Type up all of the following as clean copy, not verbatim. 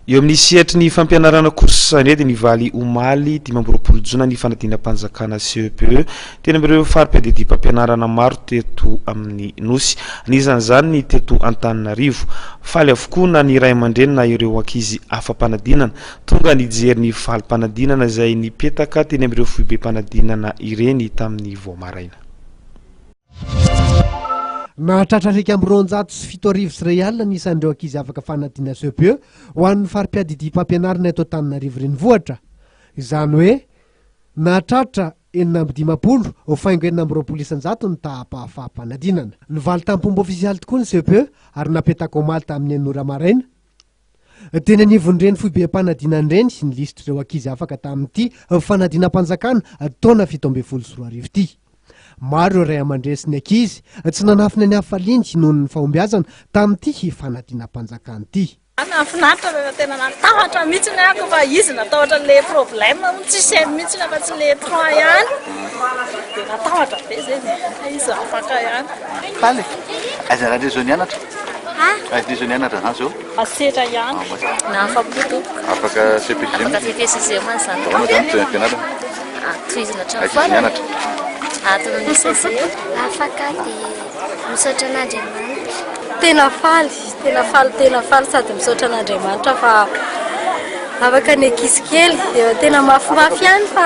eo amin'ny sihatry ny fampianarana korsane dia nivaly omaly 20 jona ny fanadinam-panjakana CEPE tena amin'ireo fari-piadidy mpampianarana maro teto amin'ny nosy anisan'izany ny teto Antananarivo faly avokoa na ny ray aman-dreny na ireo ankizy afam-panadinana tonga nijery ny valim-panadinana izay nipetaka teny amin'ireo foibe-panadinana ireny tamin'ny voamaraina. Nahatratrarika amin'ny 207 nisan'ireo ankizy afaka fanadina CEPE ho an'ny fari-piadidy mpampianarana eto Antananarivo renivohitra. Izany hoe nahatratra 450 faingo 420 ny tahapahafaham-panadinana. Nivaly tamin'ny ofisialy tokoa ny CEPE ary napetaka omaly tamin'ny 9 maraina. Teny anivon'ireny foibe-panadinana ireny ny lisitry ireo ankizy afaka tamin'ity fanadinam-panjakana taona 17 ity. Maro ireo ray aman-dreny sy ny ankizy tsy nanafina ny hafalindy noho ny fahombiazana tamin'ity fanadinam-panjakana ity. Nafinaritra tena natahatra mihitsy ny ako fa izy natahatra le problème tsy sem mihitsy fa tsy le 3 ihany. Dia natahatra be zay izy afaka ihany. Faly. Aiza raha zao nianatra? Aiza zao nianatra zany zao? Asetra ihany. Na afapo. Afaka CPCM. Afaka CPCM zany. Taona zany fianatra. Toizina trano. Aiza nianatra? Atao ny CC. Afaka dia misaotra an'Andriamanitra. Tena faly sady misaotra an'Andriamanitra fa afaka ny ankizy kely dia tena mafimafy ihany fa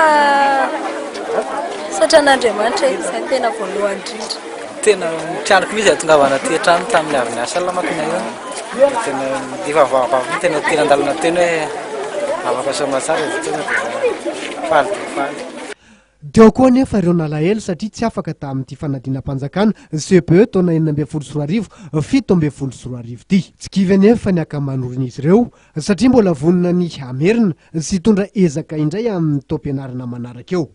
misaotra an'Andriamanitra izay tena voalohany indrindra. Tena tianako mihitsy atongavana ty trano tamin'ny avy niasa lamakina io. Tena efa vavavavy tena andalana teny hoe afaka soamantsara izy tena faly. Teo koa nefa ireo nalahelo satria tsy afaka tamin'ity fanadinam-panjakana CEPE taona 2014 17 ity. Tsy kivy anefa ny akamanorony'izy ireo satria mbola vonona ny hamerina sy tondra ezaka indray amin'ny taom-pianarana manaraka eo.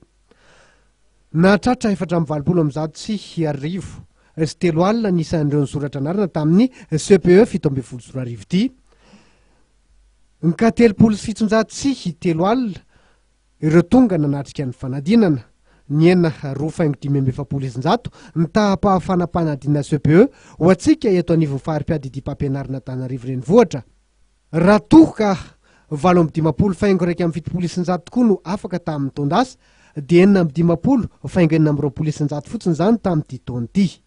Nahatratra 420 sy 3 alina nisan'ireo nisoratra anarana tamin'ny CEPE 17 ity. Ka 307 sy 3 alina ireo tonga nanatrika ny fanadinana ny 4,570 ny tahapahafana-panadinana CEPE ho antsika eto anivon'ny fari-piadidy mpampianarana Antananarivo renivohitra. Raha toka 750 faingo 1,7 tokoa no afaka tamin'ny taon-dasa dia 450 faingo 420 fotsiny izany tamin'ity taona ity.